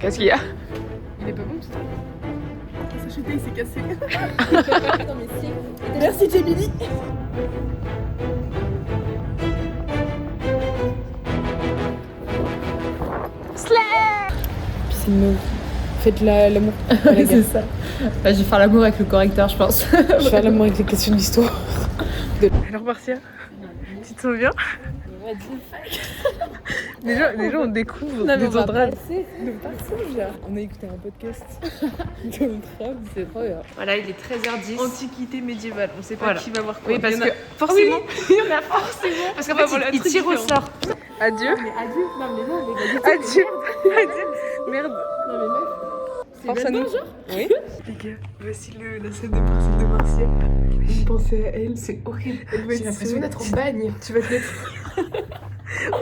Qu'est-ce qu'il y a? Il est pas bon tout ça. Sa chute il s'est cassé. Attends, mais si. Merci Jamie. Piscine mauve. Faites l'amour. Oui, c'est ça. Bah, je vais faire l'amour avec le correcteur, je pense. Je vais faire l'amour avec les questions d'histoire. Alors Marcia, tu te sens bien? Déjà on découvre des endroits. On a écouté un podcast de notre âme. C'est trop bien. Voilà, il est 13h10. Antiquité médiévale, on sait pas Voilà. qui va voir quoi. Oui, parce Il y en a que forcément. il y en a forcément. Parce qu'en fait, il tire au sort. Adieu. Mais adieu, non mais non, mais pas du tout. Adieu. Merde. Non, mais meuf. Force à nous. Genre Oui. Les gars, voici la scène de Marcel de Martial. J'ai pensé à elle, c'est horrible. J'ai l'impression d'être au bagne. Tu vas te mettre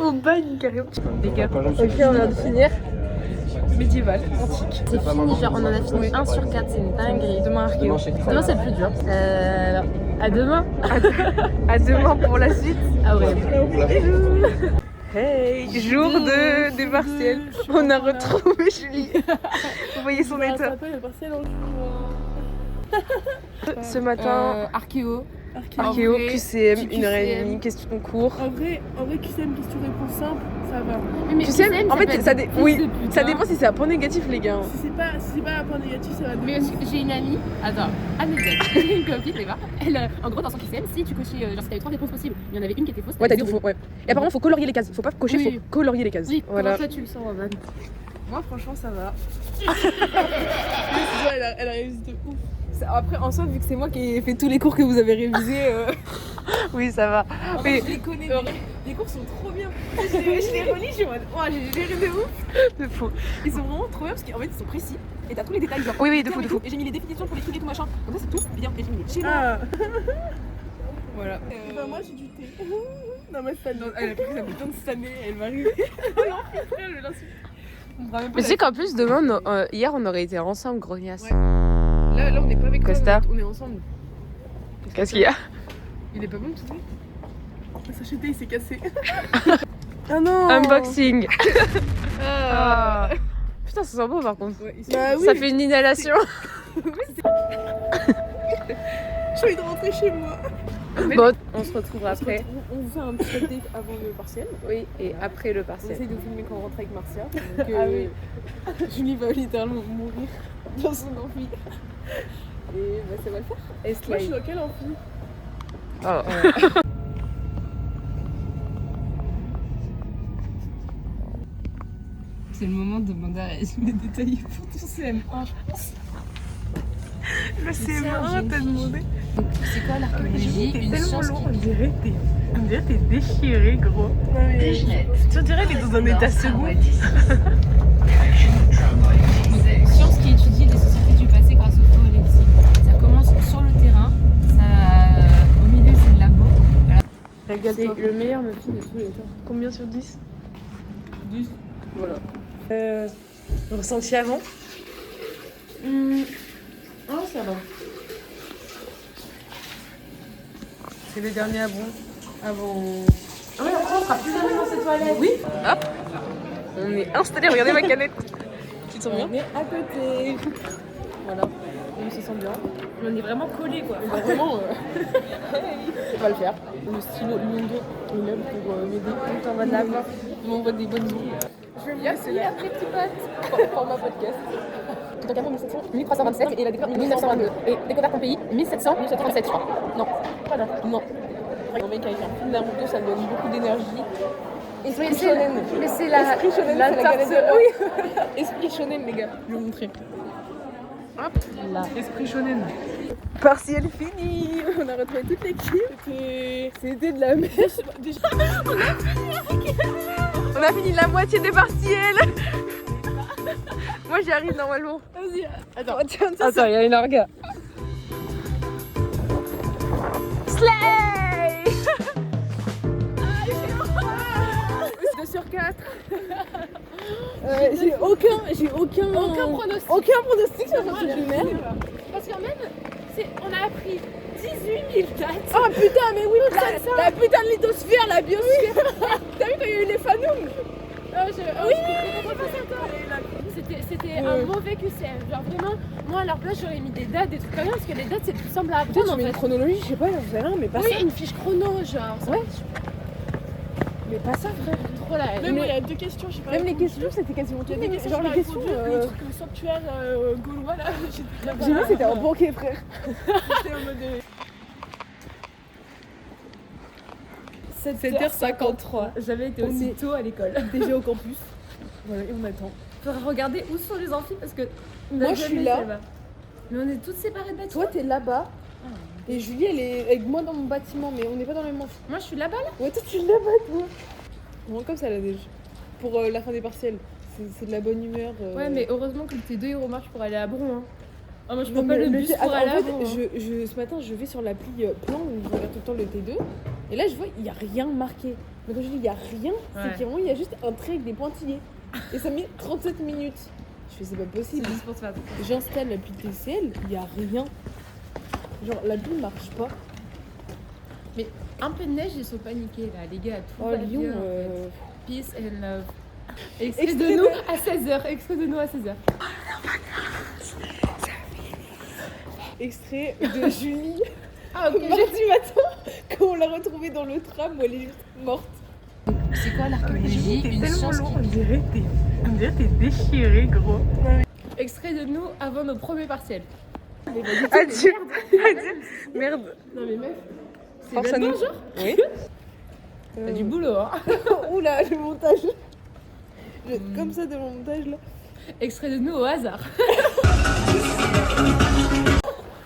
au bagne carrément. Les gars, Ok, on vient de finir. médiéval, antique. C'est fini, genre on en a fini 1 sur 4, c'est une dinguerie. Demain archéo. Demain c'est le plus dur. À demain. À demain pour la suite. Ah ouais. Hey, jour des partiels. On a retrouvé Julie. Vous voyez son état. Ce matin, Archéo. archéo, En vrai, QCM, QCM. 1h30, question concours. En vrai, QCM, question-réponse simple, ça va. Mais QCM, en fait, ça, oui, ça dépend. dépend si c'est à point négatif, les gars. Si c'est pas un point négatif, ça va. Mais j'ai une amie, attends, anecdote, j'ai une copine, tu vois, elle, en gros dans son QCM, si tu cochais, genre si t'avais 3 réponses possibles, il y en avait une qui était fausse. Ouais, t'as dit zéro. faux, ouais. Et apparemment, faut colorier les cases. Faut pas cocher, Oui. faut colorier les cases. Oui, Voilà. comment toi tu le sens, Roman? Moi, franchement, ça va. elle a réussi de ouf. Après, en soi, vu que c'est moi qui ai fait tous les cours que vous avez révisés, oui, ça va. Mais Je les connais, les cours sont trop bien. Je les relis, je suis en mode, oh, j'ai géré de ouf. de faux. Ils sont vraiment trop bien parce qu'en fait, ils sont précis. Et t'as tous les détails, genre. Oui, de fou, de fou. Et j'ai mis les définitions pour les trucs et tout machin. Comme ça, c'est tout bien. Et j'ai mis les schémas. Ah. Voilà. Bah, moi, j'ai du thé. Non, mais ça, Elle a pris sa bouton de cette année, elle va arriver. je l'insulte. Mais tu sais qu'en plus, demain, hier, on aurait été ensemble, grognasse. Ouais. Là, on n'est pas avec toi, Costa. on est ensemble. Qu'est-ce qu'il y a? Il est pas bon, tu sais? Sa chute il s'est cassé. Ah non. Unboxing. Ah. Putain, ça sent beau par contre. Ouais, ici. Bah oui. Ça fait une inhalation. J'ai envie de rentrer chez moi. Bon, on se retrouve après. On fait un petit update avant le partiel. Oui, et après le On partiel. essaye de filmer quand on rentre avec Marcia. Donc, Ah oui. Julie va littéralement mourir dans son amphi. Et bah, ça va le faire. Et Moi, je suis slide. dans quel amphi? Oh. C'est le moment de demander à résumer détaillé pour ton CM1, je pense. Le CM1, t'as demandé. C'est quoi l'archéologie? T'es Une tellement science lourd, on dirait t'es déchiré, gros. Tu dirais t'es dans un état second. Science qui étudie les sociétés du passé grâce au faux récit. Ça commence sur le terrain, au milieu c'est le labo. Régale-toi. C'est le meilleur muffin de tous les temps. Combien sur 10? 10. Voilà. Ressenti avant? Oh, ça va. C'est le dernier avant. Ah ouais, après on sera plus jamais dans ces toilettes. Oui. Hop. On est installé. Regardez ma canette. Tu te sens bien? On est à côté. Voilà. On se sent bien. On est vraiment collés quoi. Bah, vraiment, on va le faire. Le stylo Liondo est là pour m'aider. On t'envoie de la main. On m'envoie des bonnes ondes. Je vais me laisser là. Après petit pote. Format podcast. Tout en 1700, 1327 et la découverte 1922. Et découverte en pays 1700, 1737 je crois. Non, pas là. Non. Un mec avec un film Naruto, ça me donne beaucoup d'énergie. Esprit Mais c'est- shonen. mais c'est la- Esprit shonen, la c'est la galette de torse, oui. Esprit shonen, les gars. Je vais vous montrer. Hop. Là. Esprit shonen. Partiel fini. On a retrouvé toute l'équipe. C'était de la merde. Déjà, on a fini la moitié des partiels. Moi j'y arrive normalement. Vas-y. Attends, tiens, Attends, il y a une orga. Slay. 2 sur 4. J'ai aucun pronostic sur ce truc de merde. Parce qu'en même, on a appris 18 000 dates. Oh putain, mais oui, la putain de lithosphère, la biosphère. T'as vu quand il y a eu les fanums? C'était un mauvais QCM. Genre vraiment, moi à leur place j'aurais mis des dates, des trucs comme ça, parce que les dates c'est plus simple à apprendre. Tu En mets fait. une chronologie, je sais pas, j'en sais rien, mais pas Oui, ça. une fiche chrono, genre. Ouais. Mais pas ça, frère. Trop la Même moi, il y a 2 questions, je sais pas. Même les répondu. questions, c'était quasiment Il y a tout. des questions, Genre les questions. le truc le sanctuaire gaulois là, J'ai vu, c'était en banquet, frère. j'étais en mode. 7h53. J'avais été On aussi est- tôt à l'école. Déjà au campus. Voilà, et on attend. Faudrait regarder où sont les amphis parce que. on Moi, n'a je suis jamais là. été là-bas. Mais on est toutes séparées de bâtiments. Toi, t'es là-bas. Et Julie, elle est avec moi dans mon bâtiment, mais on n'est pas dans le même amphi. Moi je suis là-bas là. Ouais, toi, tu es là-bas, toi. On rentre comme ça, la neige. Pour la fin des partiels. C'est de la bonne humeur. Ouais, mais heureusement que le T2 il remarche pour aller à Bron. Hein. Ah, moi je Non, prends pas mais le bus pour attends, aller à en Bron. fait, ce matin, je vais sur l'appli plan où je regarde tout le temps le T2. Et là, je vois, il n'y a rien marqué. Mais quand je dis il n'y a rien, Ouais. c'est qu'il y a juste un trait avec des pointillés. Et ça met 37 minutes. Je fais, c'est pas possible. C'est juste pour te faire. J'installe l'appli TCL, il n'y a rien. Genre, l'appli ne marche pas. Mais un peu de neige, ils sont paniqués là, les gars. Tout Oh, va Lyon, bien, en fait. Peace and love. Extrait Extrait de nous de- à 16h. Extrait de nous à 16h. extrait de Julie. Ah, ok. Mardi matin, quand on l'a retrouvée dans le tram où elle est juste morte. C'est quoi l'archéologie? Une science qui... on dirait t'es déchiré, gros. Extrait de nous avant nos premiers partiels. Adieu. Merde. Non mais meuf, c'est Force à maintenant nous. genre. Oui. T'as du boulot hein. Oula, le montage. Comme ça, de mon montage là. Extrait de nous au hasard.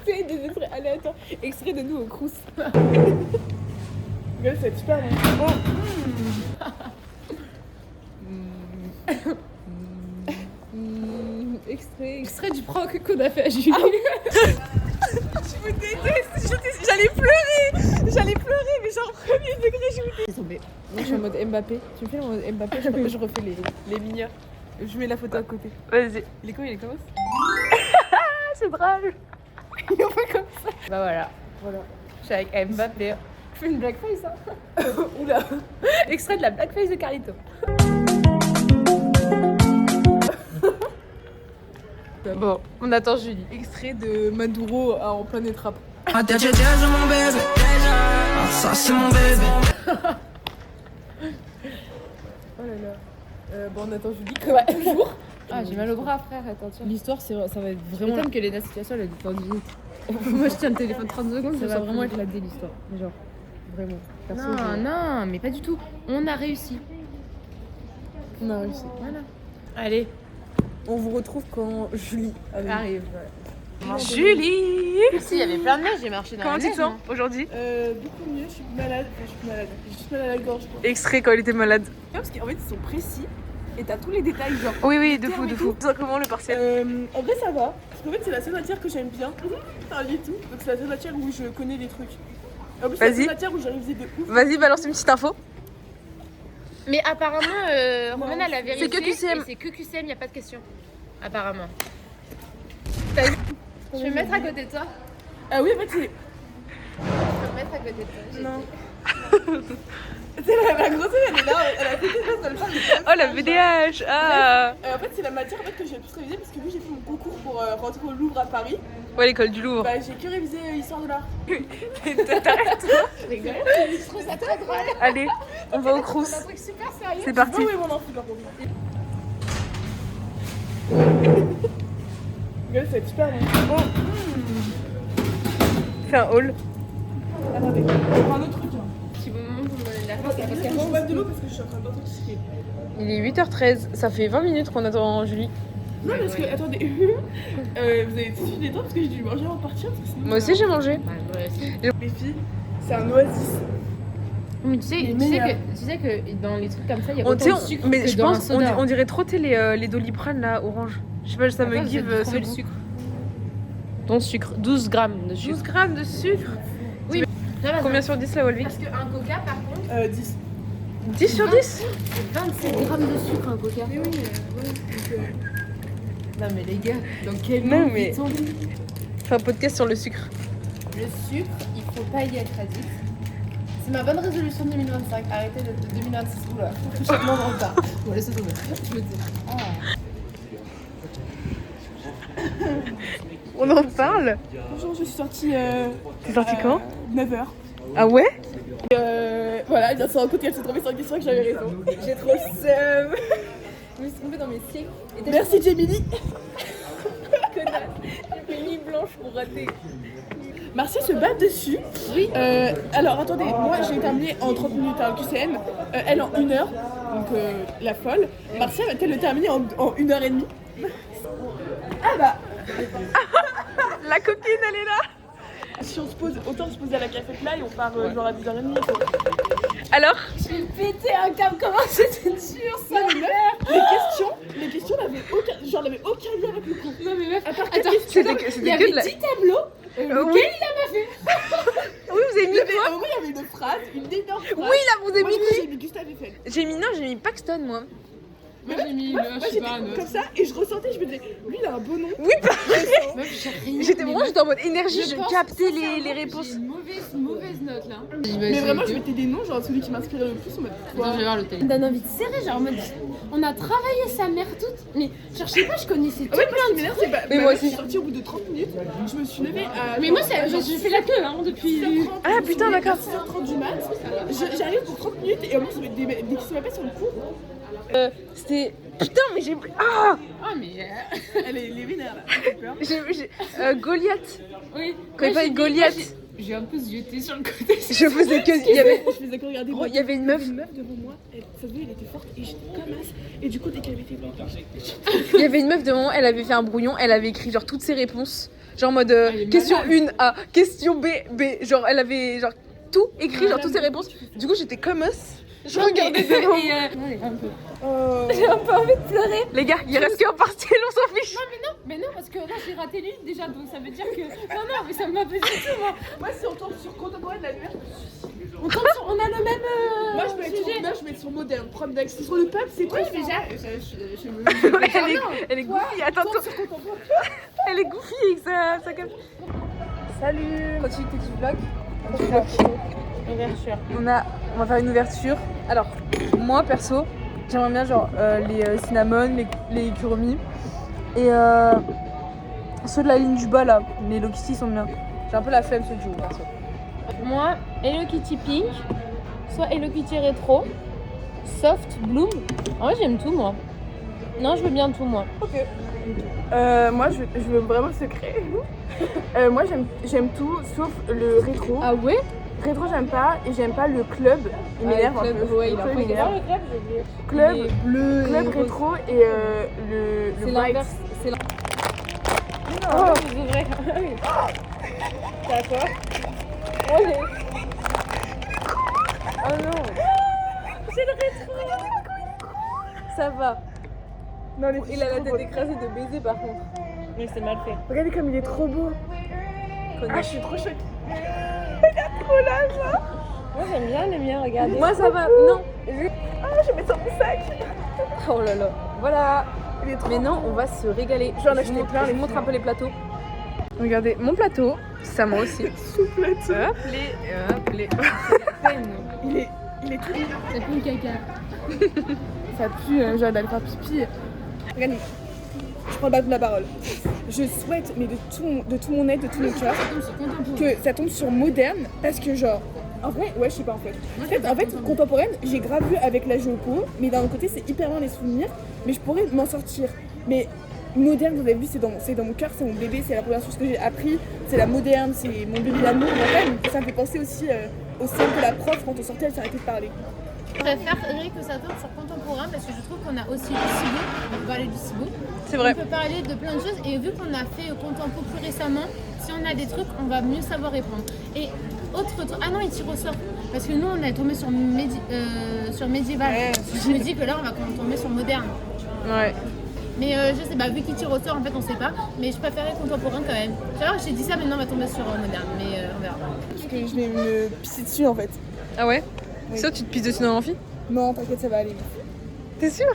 C'est des extraits aléatoires. Extrait de nous au crous. Mais c'est super bon. Extrait. Extrait du prank qu'on a fait à Julie. Je vous déteste. J'allais pleurer, mais genre premier degré, je vous déteste. Moi, je suis en mode Mbappé. Tu me fais en mode Mbappé, je refais les mineurs. Je mets la photo à côté. Vas-y. Il est comment, il est comment C'est drôle. Il en fait comme ça. Bah voilà, Voilà. je suis avec Mbappé. Je fais une blackface hein. Oula. Extrait de la blackface de Carlito. Bon, on attend Julie. Extrait de Maduro en plein étrape. Ah, déjà, mon bébé. Ah, ça, c'est mon bébé. Oh là là. Bon, on attend Julie. Ouais, toujours. Ah, j'ai mal au bras, frère, attends, tiens. L'histoire, ça va être Je vraiment. m'étonne que les situations, elle a détendu vite. Moi, je tiens le téléphone 30 secondes, Ça va vraiment être la la dé l'histoire. Mais genre, vraiment. Perso, Non, non, mais pas du tout. On a réussi. on a réussi. Voilà. Allez, On vous retrouve quand Julie arrive. Julie. Si, il y avait plein de neige, j'ai marché dans Comment la tu neige. te sens aujourd'hui? Beaucoup mieux, je suis malade. Enfin, je suis malade. J'ai juste mal à la gorge. Quoi. Extrait quand elle était malade. Parce qu'en fait, ils sont précis et t'as tous les détails. Genre, Oui, oui, de Terme fou, et de tout. fou. Tu sens comment le partiel? En vrai, ça va. Parce qu'en fait, c'est la seule matière que j'aime bien. Parler et tout. Donc, c'est la seule matière où je connais les trucs. En plus, c'est la Vas-y. seule matière où j'ai révisé de ouf. Vas-y, balance une petite info. Mais apparemment, Romaine, elle a vérifié. que QCM. et C'est que QCM, il n'y a pas de question. Apparemment. T'as vu? Je vais me mettre à côté de toi. Ah oui, en fait, c'est. Je vais me mettre à côté de toi. j'ai Non. dit. C'est la grosse, elle est là, elle a fait quelque chose, elle parle. Oh, la VDH. Ah. En fait, c'est la matière en fait, que j'ai le plus révisé parce que vu que j'ai fait mon concours pour rentrer au Louvre à Paris, Ouais, l'école du Louvre. bah j'ai que révisé l'histoire de l'art. Je rigole. Je trouve ça très drôle. Allez, on va au crous. C'est un truc super sérieux. C'est Ah parti. oui, mon enfant, par contre. Gueule, c'est super bon. Fais un haul. Attendez, je prends un autre truc. Hein. Petit moment pour me donner la Parce face. que je bois de l'eau parce que je suis en train d'intoxiquer. Il est 8h13. Ça fait 20 minutes qu'on attend Julie. Non, parce que, attendez, vous avez suivi les doigts parce que j'ai dû manger avant de partir. Parce que sinon, Moi aussi, j'ai mangé. Bah, moi aussi. Les filles, c'est un oasis. Mais tu sais que dans les trucs comme ça, il y a On, autant de tu sais, sucre mais que je dans un pense, soda. on dirait trop les Doliprane là, orange. Je sais pas, ça me Attends, give j'ai ce trouvé le goût. sucre. Ton sucre, 12 grammes de sucre. 12 grammes de sucre. Combien sur 10 la Walvic? Parce qu'un coca, par contre, 10. 10 sur 10? c'est 27 grammes de sucre, un coca. Mais oui, Non mais les gars, dans quel Non, monde mais- vit-on? Fais un podcast sur le sucre. Le sucre, il faut pas y être addict. C'est ma bonne résolution de 2025, arrêtez de 2026. Oula, je suis complètement en retard. Bon, laisse tomber. Je le dis. On en parle. Bonjour, je suis sortie. T'es sortie quand 9h. Ah ouais? Voilà, elle vient de se rendre compte qu'elle s'est trompée sur la question que j'avais raison. J'ai trop seum. Je me suis trompée dans mes siècles. Merci Jamie. Connasse. J'ai fait une nuit blanche pour rater. Marcia se bat dessus. Oui. Alors attendez, moi j'ai terminé en 30 minutes à QCM, elle en 1 heure, donc la folle. Marcia va-t-elle le terminer en 1h30? Ah bah, La copine, elle est là. si on se pose, autant se poser à la cafette là et on part genre à 10h30. Quoi. Alors? J'ai pété un câble, comment c'était dur ça? Non, mais meuf, les questions n'avaient aucun lien avec le cours. Non mais meuf, À part attends, quatre questions. il y avait 10 tableaux. Oui. Lequel il a pas fait? Oui, vous avez mis quoi? Au moins il y avait une phrase, une énorme phrase. Oui, là, vous avez Moi mis qui? j'ai mis Gustave Eiffel. J'ai mis Paxton, moi. Moi j'ai mis Moi je sais j'étais pas, un autre. comme ça et je ressentais, je me disais, lui il a un beau nom. Oui, pareil. Meuf, j'ai rien. J'étais en mode énergie, Je je pense captais sincèrement les que réponses. J'ai une mauvaise note là. Mais vraiment je mettais des noms, genre celui qui m'inspirait le plus en mode. Attends, je vais voir le téléphone. Ça donne envie de serrer, genre en mode. On a travaillé sa mère toute. Mais genre, je sais pas, je connaissais tout Ouais, plein moi, ce qui de m'énerve, c'est pas. Mais bah, moi je suis aussi. sortie au bout de 30 minutes, je me suis levée à. Mais moi, j'ai fait la queue hein, depuis. 6h30, Ah, putain, d'accord. 6h30 du mat. J'arrive pour 30 minutes et au moins, des questions m'appellent sur le cours. C'était... Putain, mais j'ai... Ah, Ah, mais. Elle est vénère là, elle fait peur. Goliath. Oui. Quand il parlait de Goliath, J'ai un peu zioté sur le côté. je faisais que... Il y avait... Je faisais que regarder. Il y avait une meuf. Devant moi, ça se voyait, elle était forte et j'étais comme as. Et du coup, dès qu'elle était bloquée, Il y avait une meuf devant moi, elle avait fait un brouillon, elle avait écrit genre toutes ses réponses. Genre en mode elle est question malade. 1 A, question B, B. Genre elle avait genre tout écrit, genre toutes ses réponses. Du coup j'étais comme us. Je regardais devant. Et un peu. J'ai un peu envie de pleurer. Les gars, il reste qu'un partiel, on s'en fiche. Mais non, parce que là j'ai raté lui déjà, donc ça veut dire que. Non, mais ça m'a pesé tout moi. moi, si on tombe sur contemporain de la lumière, On a le même. moi je vais être sur moderne, prom d'accès sur le peuple, c'est quoi déjà Elle est goofy, attends. Elle est goofy avec sa cap. Salut. Continue tes petits vlogs. Ouverture. On va faire une ouverture. Alors, moi perso, j'aimerais bien genre les cinnamon, les kuromi et ceux de la ligne du bas là, les Hello Kitty sont bien. J'ai un peu la flemme ceux du haut perso. Moi, Hello Kitty Pink, soit Hello Kitty Rétro, Soft, Bloom. En vrai, j'aime tout moi. Non, je veux bien tout moi. moi je veux vraiment le secret. Moi j'aime tout sauf le rétro. Ah ouais? Rétro j'aime pas et j'aime pas le club. Il m'énerve un peu. Ouais, il Le club, est m'énerve. club, Club, bleu. club rétro et le C'est bright. l'inverse. C'est l'inverse. Oh. C'est vrai. C'est à toi. Oh non. J'ai le rétro. Ça va. Non, Il a la tête écrasée de baiser par contre. Mais c'est mal fait. Regardez comme il est trop beau. Ah, je suis trop choquée. Moi, j'aime bien les miens, regardez. Moi ça va. Non. Ah, je vais mettre sur mon sac. Oh là là. Voilà. Il est trop Maintenant on va se régaler. Je vais en acheter vous plein, je les vous montre filles. un peu les plateaux. Regardez mon plateau, ça moi aussi. sous plateau. Hop les. Il est tout mignon. Ça pue le caca. Ça pue, j'ai envie d'aller faire pipi. Regardez, je prends le bâton de la parole. Je souhaite, mais de tout mon être, de tout mon cœur, que ça tombe sur moderne, parce que genre, en vrai, ouais, je sais pas en fait. En fait, contemporaine, j'ai grave vu avec la géopo, mais d'un autre côté, c'est hyper loin les souvenirs, mais je pourrais m'en sortir. Mais moderne, vous avez vu, c'est dans mon cœur, c'est mon bébé, c'est la première chose que j'ai appris, c'est la moderne, c'est mon bébé d'amour. Ça me fait penser aussi au sein de la prof, quand on sortait, elle s'arrêtait de parler. Je préfère que ça tombe sur contemporain parce que je trouve qu'on a aussi le Cibo. On peut parler du Cibo. C'est vrai. On peut parler de plein de choses et vu qu'on a fait contempo plus récemment, si on a des trucs, on va mieux savoir répondre. Et autre truc, ah non, il tire au sort. Parce que nous, on est tombé sur médiéval. Ouais. Je me dis que là, on va tomber sur moderne. Ouais. Mais je sais pas, vu qu'il tire au sort, en fait, on sait pas. Mais je préférais contemporain quand même. Alors, j'ai dit ça, maintenant on va tomber sur moderne. Mais on verra. Parce que je vais me pisser dessus en fait. Ah ouais. Oui. Ça tu te pisses dessus dans l'amphi? Non, t'inquiète, ça va aller. T'es sûr?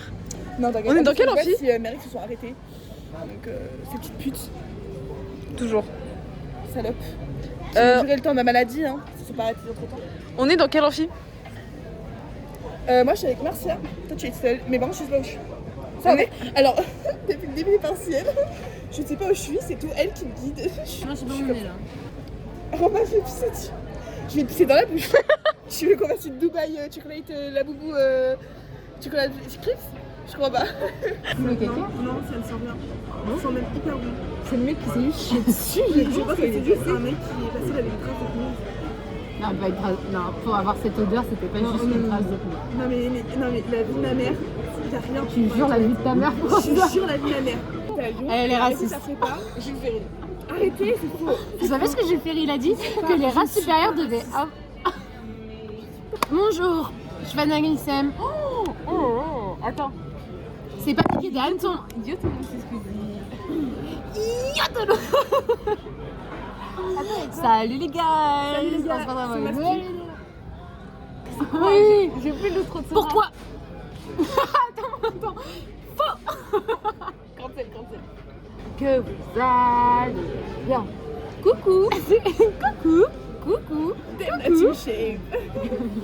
Non, t'inquiète. On est dans En plus, quel je sais amphi? pas si Mary se sont arrêtés. Donc, ces petites putes, Toujours. salopes. Ça a duré le temps de ma maladie, hein. Ça s'est pas arrêté entre temps. On est dans quel amphi? Moi, je suis avec Marcia. Toi, tu es seule. Mais bon, je sais pas où je suis. Ça va. Alors, depuis le début des partiels, je sais pas où je suis. C'est tout elle qui me guide. Moi, je sais pas où on est là. Romain, je vais pisser dessus. Je vais pisser dans la bouche. Je suis convertie de Dubaï chocolate la boubou chocolat Clips. Je crois pas. Non, ça ne sent rien. Ça sent même hyper bon. C'est le mec qui s'est juste chié dessus. Je pense que c'est juste un mec qui est passé avec une trace de pneu. Non, pour avoir cette odeur, c'était pas juste une trace de pneu. Non mais la vie de ma mère, il y a rien. Tu jures la vie de ta mère pour ça. Je jure la vie de ma mère. Elle est raciste. Ça fait pas, Jules Ferry. Arrêtez, c'est faux. Vous savez ce que Jules Ferry il a dit? Que les races supérieures devaient... Bonjour, je vais à Grisem. Attends. C'est pas piqué des hannetons. Yotolo, c'est ce que je dis. Yotolo. Salut les gars. Salut les gars, Ça se passe c'est vraiment ma bien. fille. Oui. J'ai plus le trop de Pourquoi? Attends. Faux. Cancel. Que vous allez bien. Coucou. Coucou. T'aimes la team shape.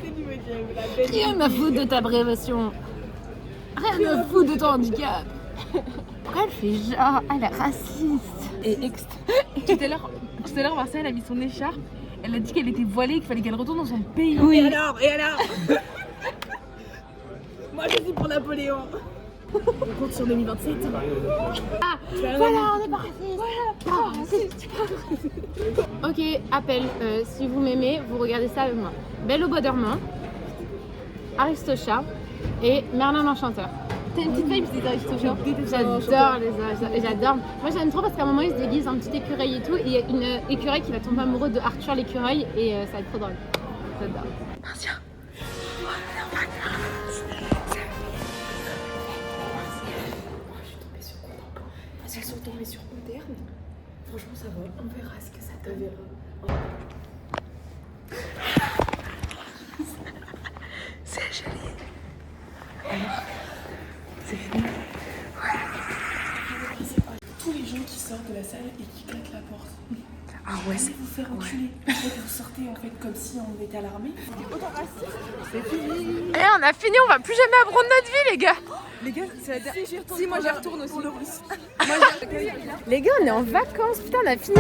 C'est du modèle, la belle. Rien à foutre de ta abréviation. Rien à foutre de ton handicap. Pourquoi elle fait genre, elle est raciste? Et tout à l'heure, Marcia, elle a mis son écharpe. Elle a dit qu'elle était voilée, qu'il fallait qu'elle retourne dans son pays. Oui. Et alors Moi, je suis pour Napoléon. On compte sur 2027. Voilà, on est pas raciste. Ok, appel. Si vous m'aimez, vous regardez ça avec moi. Belle au bois dormant, Aristocha et Merlin l'Enchanteur. T'as une petite vibe des Aristocha? J'adore les Aristochats. J'adore. Moi j'aime trop parce qu'à un moment il se déguise en petit écureuil et tout. Et il y a une écureuil qui va tomber amoureux de Arthur l'écureuil et ça va être trop drôle. J'adore. Merci. Elles sont tombées sur Moderne. Franchement, ça va. On verra ce que ça donne. C'est joli. Alors, c'est fini. Tous les gens qui sortent de la salle et qui claquent la porte. Ah ouais, c'est vous faire enculer. En fait, vous sortez en fait comme si on était à l'armée. Autant raciste. C'est fini. Et on a fini, on va plus jamais apprendre notre vie, les gars. Les gars, c'est la dernière. Si, moi j'y retourne aussi. Les gars, on est en vacances, putain, on a fini.